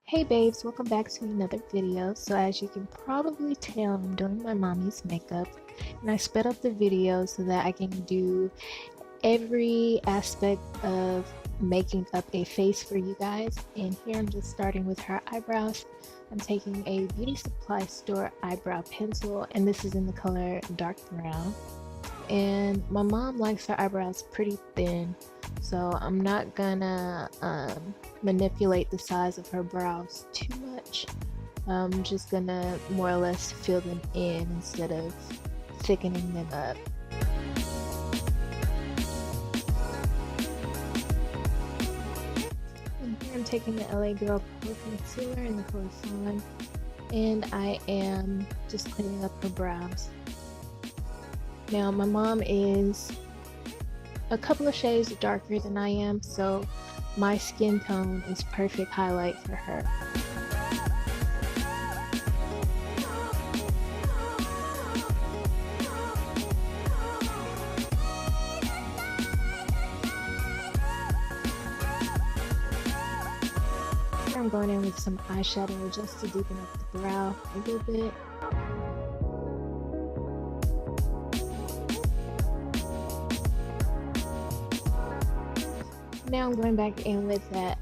Hey babes, welcome back to another video. So as you can probably tell, I'm doing my mommy's makeup and I sped up the video so that I can do every aspect of making up a face for you guys. And here I'm just starting with her eyebrows. I'm taking a beauty supply store eyebrow pencil and this is in the color dark brown. And my mom likes her eyebrows pretty thin, so I'm not gonna manipulate the size of her brows too much. I'm just gonna more or less fill them in instead of thickening them up. And here I'm taking the LA Girl Pro Concealer in the color Fawn, and I am just cleaning up her brows. Now my mom is a couple of shades darker than I am, so my skin tone is perfect highlight for her. I'm going in with some eyeshadow just to deepen up the brow a little bit. Now I'm going back in with that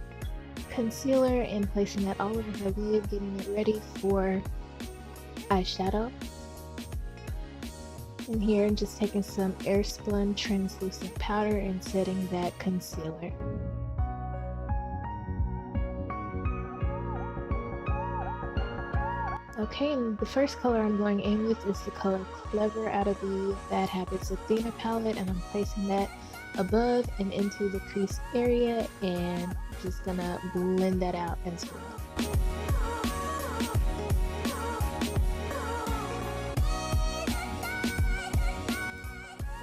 concealer and placing that all over her lid, getting it ready for eyeshadow. And here I'm just taking some Airspun translucent powder and setting that concealer. Okay, and the first color I'm going in with is the color Clever out of the Bad Habits Athena palette, and I'm placing that above and into the crease area and just gonna blend that out as well.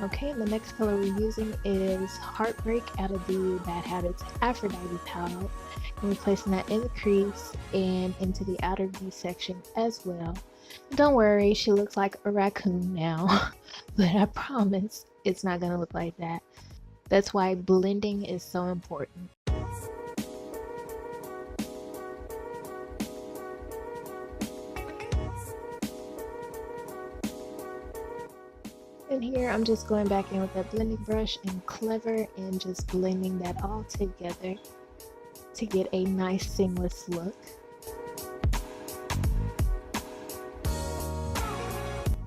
Okay, and the next color we're using is Heartbreak out of the Bad Habits Aphrodite palette. And we're placing that in the crease and into the outer V section as well. Don't worry, she looks like a raccoon now, but I promise it's not gonna look like that. That's why blending is so important. And here I'm just going back in with that blending brush and Clever and just blending that all together to get a nice seamless look.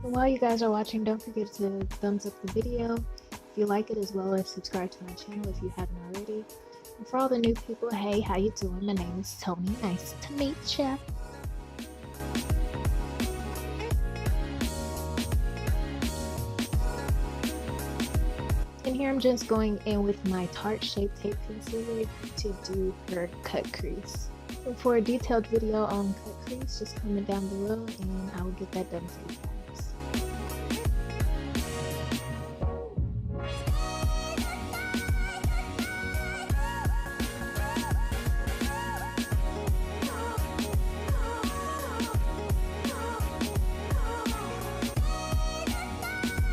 And while you guys are watching, don't forget to thumbs up the video if you like it, as well as subscribe to my channel if you haven't already. And for all the new people, hey, how you doing? My name is Toni. Nice to meet ya. And here I'm just going in with my Tarte Shape Tape Concealer to do her cut crease. And for a detailed video on cut crease, just comment down below and I will get that done for you guys.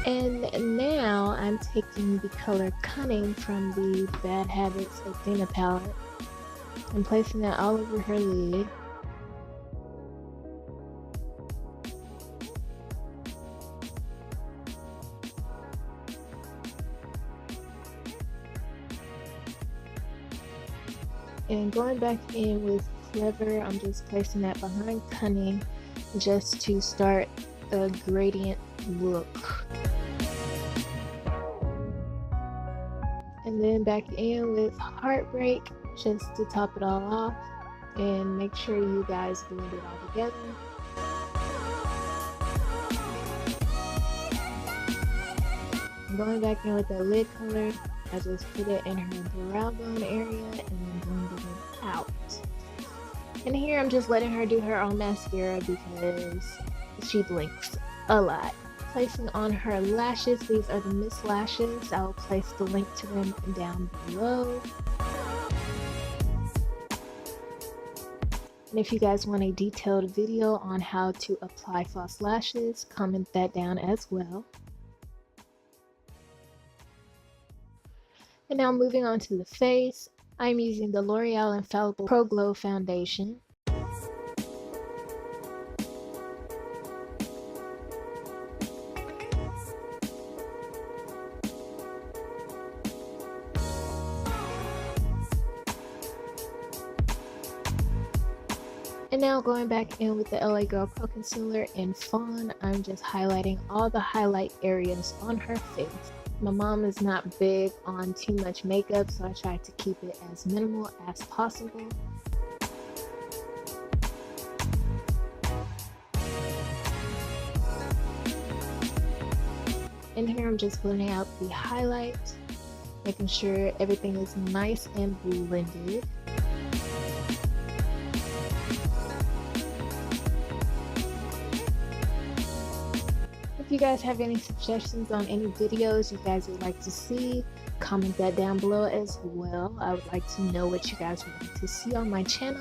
And now I'm taking the color Cunning from the Bad Habits Athena palette and placing that all over her lid. And going back in with Clever, I'm just placing that behind Cunning just to start a gradient look. And then back in with Heartbreak just to top it all off, and make sure you guys blend it all together. I'm going back in with that lid color. I just put it in her brow bone area and then blended it out. And here I'm just letting her do her own mascara because she blinks a lot. Placing on her lashes, these are the Miss Lashes. I will place the link to them down below. And if you guys want a detailed video on how to apply false lashes, comment that down as well. And now moving on to the face, I'm using the L'Oreal Infallible Pro Glow Foundation. And now going back in with the LA Girl Pro Concealer in Fawn, I'm just highlighting all the highlight areas on her face. My mom is not big on too much makeup, so I try to keep it as minimal as possible. In here, I'm just blending out the highlight, making sure everything is nice and blended. If you guys have any suggestions on any videos you guys would like to see, comment that down below as well. I would like to know what you guys would like to see on my channel.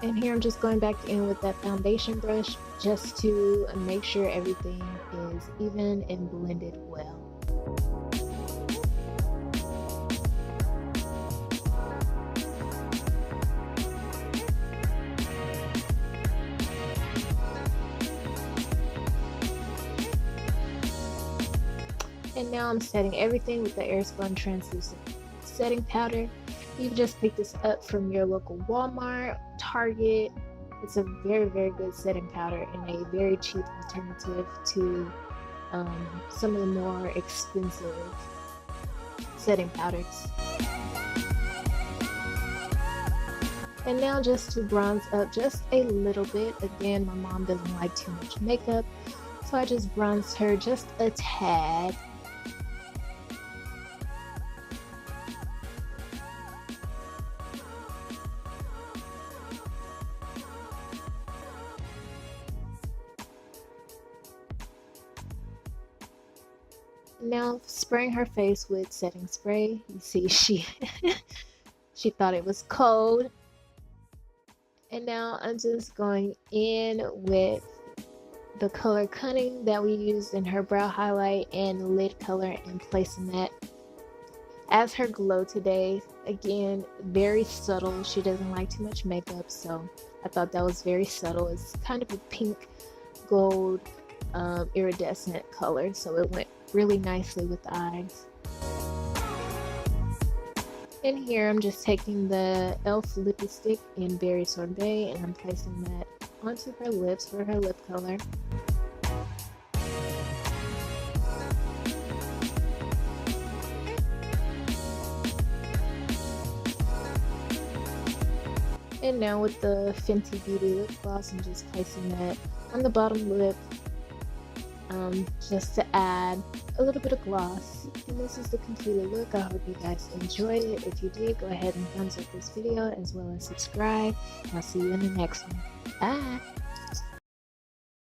And here I'm just going back in with that foundation brush just to make sure everything is even and blended well. And now I'm setting everything with the Airspun translucent setting powder. You can just pick this up from your local Walmart, Target. It's a very good setting powder and a very cheap alternative to some of the more expensive setting powders. And now just to bronze up just a little bit. Again, my mom doesn't like too much makeup, so I just bronzed her just a tad. Now spraying her face with setting spray. You see she thought it was cold. And now I'm just going in with the color Cunning that we used in her brow highlight and lid color and placing that as her glow today. Again, very subtle. She doesn't like too much makeup, so I thought that was very subtle. It's kind of a pink gold iridescent color, so it went really nicely with the eyes. In here, I'm just taking the e.l.f. lipstick in Berry Sorbet and I'm placing that onto her lips for her lip color. And now with the Fenty Beauty lip gloss, I'm just placing that on the bottom lip just to add a little bit of gloss. And this is the completed look. I hope you guys enjoyed it. If you did, go ahead and thumbs up this video as well as subscribe. And I'll see you in the next one. Bye!